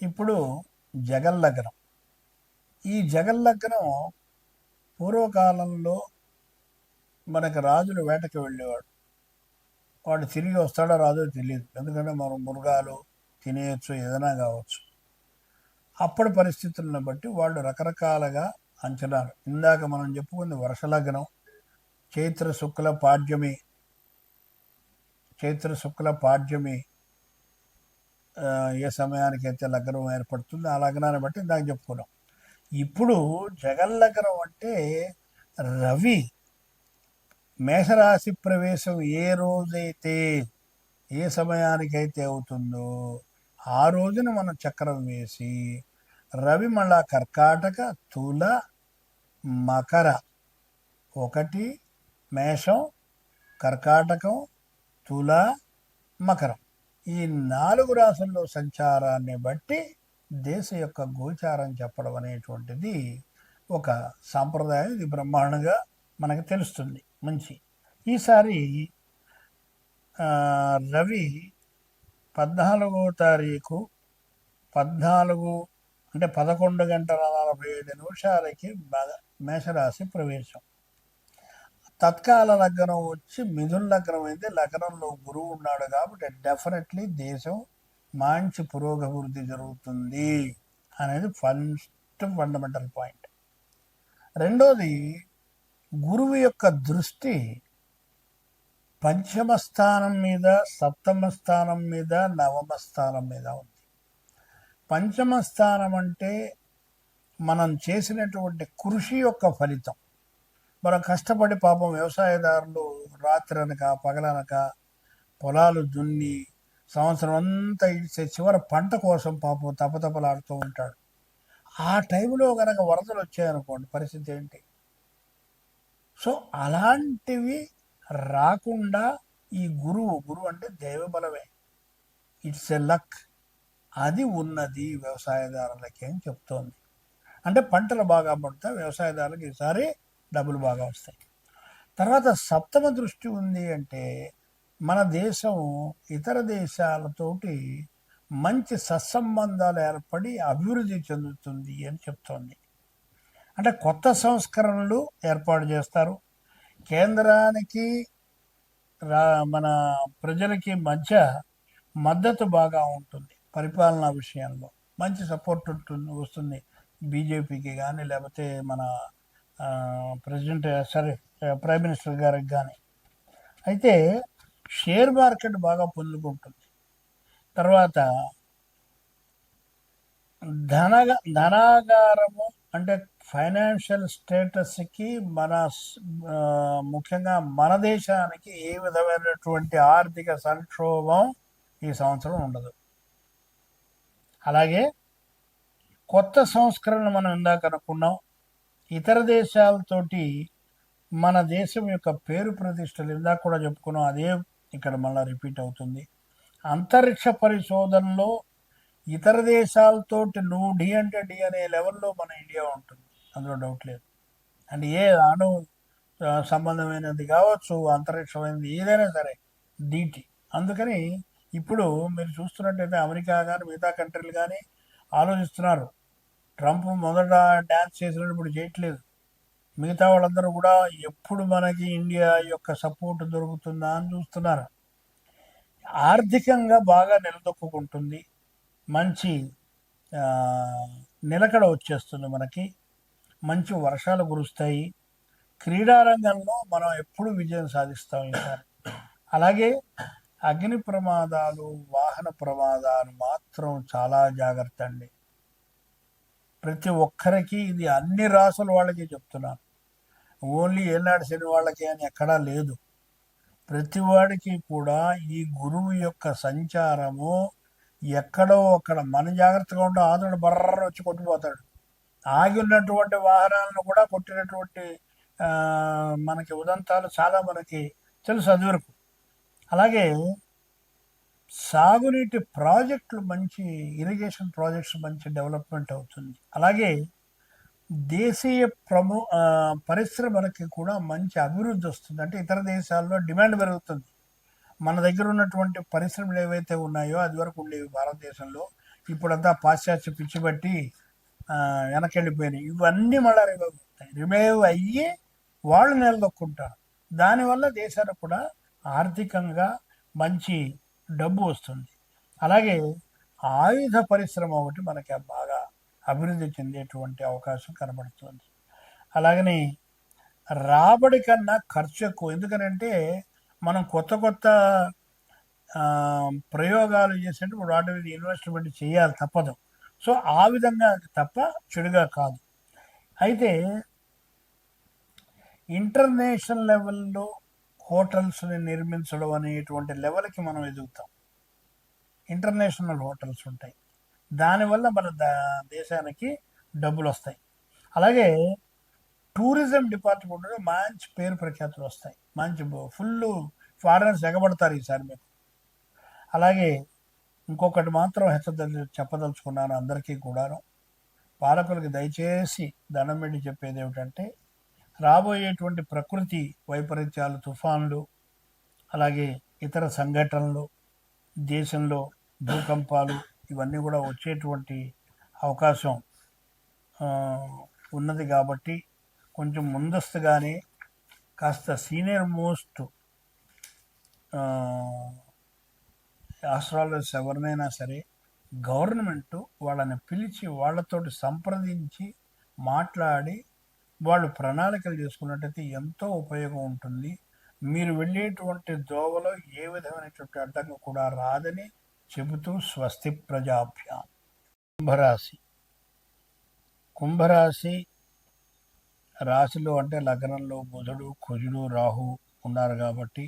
ఇప్పుడు జగల్లగ్నం. ఈ జగల్లగ్నం పూర్వకాలంలో మనకి రాజులు వేటకి వెళ్ళేవాడు. వాడు తిరిగి వస్తాడో రాదో తెలియదు, ఎందుకంటే మనం మృగాలు తినేయచ్చు, ఏదైనా కావచ్చు. అప్పటి పరిస్థితులను బట్టి వాళ్ళు రకరకాలుగా అంచనాలు. ఇందాక మనం చెప్పుకుంది వర్షలగ్నం, చైత్ర శుక్ల పాడ్యమి. చైత్ర శుక్ల పాడ్యమి ఏ సమయానికైతే లగ్నం ఏర్పడుతుందో ఆ లగ్నాన్ని బట్టి ఇందాక చెప్పుకున్నాం. ఇప్పుడు జగల్లగ్నం అంటే రవి మేషరాశి ప్రవేశం ఏ రోజైతే ఏ సమయానికైతే అవుతుందో ఆ రోజున మనం చక్రం వేసి రవి మళ్ళా కర్కాటక, తుల, మకర, ఒకటి మేషం, కర్కాటకం, తుల, మకరం, ఈ 4 రాసుల్లో సంచారాన్ని బట్టి దేశ యొక్క గోచారం చెప్పడం అనేటువంటిది ఒక సాంప్రదాయం. ఇది బ్రహ్మాండంగా మనకు తెలుస్తుంది. మంచి ఈసారి రవి 14వ తారీఖు 14 అంటే 11 గంటల 45 నిమిషాలకి మేషరాశి ప్రవేశం. తత్కాల లగ్నం వచ్చి మిథున లగ్నం అయితే లగ్నంలో గురువు ఉన్నాడు కాబట్టి డెఫినెట్లీ దేశం మంచి పురోగభివృద్ధి జరుగుతుంది అనేది ఫస్ట్ ఫండమెంటల్ పాయింట్. రెండోది, గురువు యొక్క దృష్టి పంచమ స్థానం మీద, సప్తమ స్థానం మీద, నవమ స్థానం మీద ఉంది. పంచమ స్థానం అంటే మనం చేసినటువంటి కృషి యొక్క ఫలితం. మనం కష్టపడి పాపం వ్యవసాయదారులు రాత్రి అనక పగలనక పొలాలు దున్ని సంవత్సరం అంతా ఇచ్చే చివరి పంట కోసం పాపం తపతపలాడుతూ ఉంటాడు. ఆ టైంలో కనుక వరదలు వచ్చాయనుకోండి, పరిస్థితి ఏంటి? సో అలాంటివి రాకుండా ఈ గురువు అంటే దైవబలమే, ఇట్స్ ఎ లక్, అది ఉన్నది వ్యవసాయదారులకి అని చెప్తోంది. అంటే పంటలు బాగా పడతాయి, వ్యవసాయదారులకు ఈసారి డబ్బులు బాగా వస్తాయి. తర్వాత సప్తమ దృష్టి ఉంది అంటే మన దేశం ఇతర దేశాలతోటి మంచి సత్సంబంధాలు ఏర్పడి అభివృద్ధి చెందుతుంది అని చెప్తోంది. అంటే కొత్త సంస్కరణలు ఏర్పాటు చేస్తారు. కేంద్రానికి మన ప్రజలకి మధ్య మద్దతు బాగా ఉంటుంది. పరిపాలనా విషయంలో మంచి సపోర్ట్ వస్తుంది బీజేపీకి కానీ, లేకపోతే మన ప్రైమ్ మినిస్టర్ గారికి కానీ. అయితే షేర్ మార్కెట్ బాగా పొందుకుంటుంది. తర్వాత ధనాగారము అంటే ఫైనాన్షియల్ స్టేటస్కి ముఖ్యంగా మన దేశానికి ఏ విధమైనటువంటి ఆర్థిక సంక్షోభం ఈ సంవత్సరం ఉండదు. అలాగే కొత్త సంస్కరణలు మనం ఇందాక అనుకున్నాం. ఇతర దేశాలతోటి మన దేశం యొక్క పేరు ప్రతిష్టలు ఇందాక కూడా చెప్పుకున్నాం, అదే ఇక్కడ మళ్ళీ రిపీట్ అవుతుంది. అంతరిక్ష పరిశోధనలో ఇతర దేశాలతోటి నువ్వు డి అంటే డి అనే లెవెల్లో మన ఇండియా ఉంటుంది, అందులో డౌట్ లేదు. అంటే ఏ అణు సంబంధమైనది కావచ్చు, అంతరిక్షమైనది ఏదైనా సరే డీటీ. అందుకని ఇప్పుడు మీరు చూస్తున్నట్టయితే అమెరికా కానీ మిగతా కంట్రీలు కానీ ఆలోచిస్తున్నారు. ట్రంప్ మొదట డ్యాన్స్ చేసినప్పుడు ఇప్పుడు చేయట్లేదు. మిగతా వాళ్ళందరూ కూడా ఎప్పుడు మనకి ఇండియా యొక్క సపోర్ట్ దొరుకుతుందా అని చూస్తున్నారు. ఆర్థికంగా బాగా నిలదొక్కుంటుంది, మంచి నిలకడ వచ్చేస్తుంది, మనకి మంచి వర్షాలు కురుస్తాయి. క్రీడారంగంలో మనం ఎప్పుడు విజయం సాధిస్తాం ఈసారి. అలాగే అగ్ని ప్రమాదాలు, వాహన ప్రమాదాలు మాత్రం చాలా జాగ్రత్త అండి. ప్రతి ఒక్కరికి ఇది అన్ని రాసుల వాళ్ళకి చెప్తున్నాను, ఓన్లీ ఏనాడు శని వాళ్ళకి అని ఎక్కడా లేదు. ప్రతి వాడికి కూడా ఈ గురువు యొక్క సంచారము ఎక్కడో అక్కడ మన జాగ్రత్తగా ఉంటే ఆదుడు బర్ర వచ్చి కొట్టిపోతాడు. ఆగి ఉన్నటువంటి వాహనాలను కూడా కొట్టినటువంటి మనకి ఉదంతాలు చాలా మనకి తెలుసు అది వరకు. అలాగే సాగునీటి ప్రాజెక్టులు, మంచి ఇరిగేషన్ ప్రాజెక్ట్స్ మంచి డెవలప్మెంట్ అవుతుంది. అలాగే దేశీయ పరిశ్రమలకి కూడా మంచి అభివృద్ధి వస్తుంది. అంటే ఇతర దేశాల్లో డిమాండ్ పెరుగుతుంది. మన దగ్గర ఉన్నటువంటి పరిశ్రమలు ఏవైతే ఉన్నాయో అది వరకు ఉండేవి భారతదేశంలో, ఇప్పుడంతా పాశ్చాత్య పిచ్చి బట్టి వెనకెళ్ళిపోయినాయి. ఇవన్నీ మళ్ళీ రివైవ్ అయ్యి వాళ్ళు నిలదొక్కుంటారు. దానివల్ల దేశాలకు కూడా ఆర్థికంగా మంచి డబ్బు వస్తుంది. అలాగే ఆయుధ పరిశ్రమ ఒకటి మనకి బాగా అభివృద్ధి చెందేటువంటి అవకాశం కనబడుతుంది. అలాగని రాబడి కన్నా ఖర్చు ఎక్కువ. ఎందుకనంటే మనం కొత్త కొత్త ప్రయోగాలు చేసేటప్పుడు వాటి మీద ఇన్వెస్ట్మెంట్ చేయాలి, తప్పదు. సో ఆ విధంగా తప్ప చెడుగా కాదు. అయితే ఇంటర్నేషనల్ లెవెల్లో హోటల్స్ని నిర్మించడం అనేటువంటి లెవెల్కి మనం ఎదుగుతాం. ఇంటర్నేషనల్ హోటల్స్ ఉంటాయి, దానివల్ల మన దేశానికి డబ్బులు వస్తాయి. అలాగే టూరిజం డిపార్ట్మెంట్లో మంచి పేరు ప్రఖ్యాతులు వస్తాయి, మంచి ఫుల్ ఫారినర్స్ ఎగబడతారు ఈసారి మీకు. అలాగే ఇంకొకటి మాత్రం చెప్పదలుచుకున్నాను అందరికీ కూడాను, పాలకులకి దయచేసి దండం పెట్టి చెప్పేది ఏమిటంటే, రాబోయేటువంటి ప్రకృతి వైపరీత్యాలు, తుఫాన్లు, అలాగే ఇతర సంఘటనలు, దేశంలో భూకంపాలు, ఇవన్నీ కూడా వచ్చేటువంటి అవకాశం ఉన్నది. కాబట్టి కొంచెం ముందస్తుగానే కాస్త సీనియర్ మోస్ట్ ఆస్ట్రాలజర్స్ ఎవరినైనా సరే గవర్నమెంట్ వాళ్ళని పిలిచి వాళ్ళతోటి సంప్రదించి మాట్లాడి వాళ్ళు ప్రణాళికలు చేసుకున్నట్టయితే ఎంతో ఉపయోగం ఉంటుంది. మీరు వెళ్ళేటువంటి దోవలో ఏ విధమైనటువంటి అడ్డంకి కూడా రాదని చెబుతూ స్వస్తి ప్రజాభ్యాం. కుంభరాశి రాశిలో అంటే లగ్నంలో బుధుడు, కుజుడు, రాహు ఉన్నారు కాబట్టి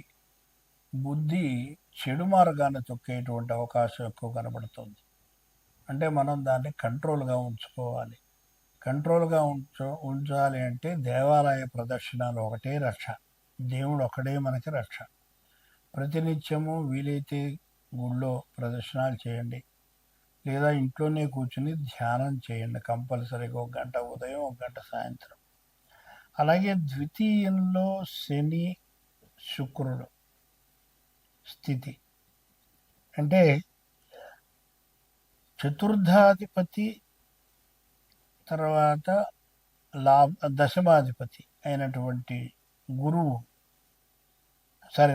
బుద్ధి చెడు మార్గాన్ని తొక్కేటువంటి అవకాశం ఎక్కువ కనబడుతుంది. అంటే మనం దాన్ని కంట్రోల్గా ఉంచుకోవాలి. కంట్రోల్గా ఉంచాలి అంటే దేవాలయ ప్రదర్శనలు ఒకటే రక్ష. దేవుడు ఒకడే మనకి రక్ష. ప్రతినిత్యము వీలైతే గుళ్ళో ప్రదర్శనలు చేయండి, లేదా ఇంట్లోనే కూర్చుని ధ్యానం చేయండి కంపల్సరీగా, 1 గంట ఉదయం, 1 గంట సాయంత్రం. అలాగే ద్వితీయంలో శని శుక్రుడు స్థితి అంటే చతుర్థాధిపతి తర్వాత దశమాధిపతి అయినటువంటి గురువు,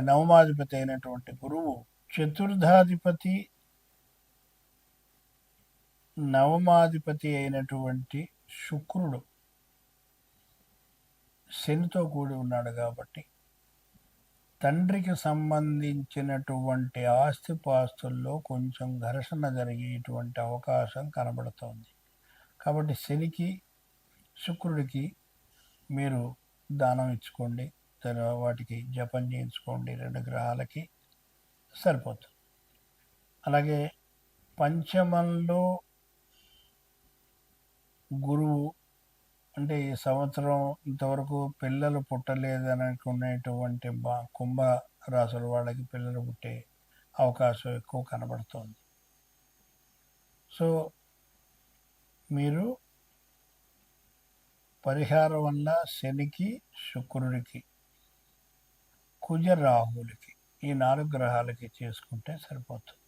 నవమాధిపతి అయినటువంటి గురువు, చతుర్థాధిపతి నవమాధిపతి అయినటువంటి శుక్రుడు శనితో కూడి ఉన్నాడు. కాబట్టి తండ్రికి సంబంధించినటువంటి ఆస్తిపాస్తుల్లో కొంచెం ఘర్షణ జరిగేటువంటి అవకాశం కనబడుతోంది. కాబట్టి శనికి శుక్రుడికి మీరు దానం ఇచ్చుకోండి, వాటికి జపం చేయించుకోండి, 2 గ్రహాలకి సరిపోతుంది. అలాగే పంచమంలో గురువు అంటే ఈ సంవత్సరం ఇంతవరకు పిల్లలు పుట్టలేదనుకునేటువంటి కుంభ రాశుల వాళ్ళకి పిల్లలు పుట్టే అవకాశం ఎక్కువ కనబడుతోంది. సో మీరు పరిహారం వల్ల శనికి, శుక్రుడికి, కుజ, రాహులకి, ఈ 4 గ్రహాలకి చేసుకుంటే సరిపోతుంది.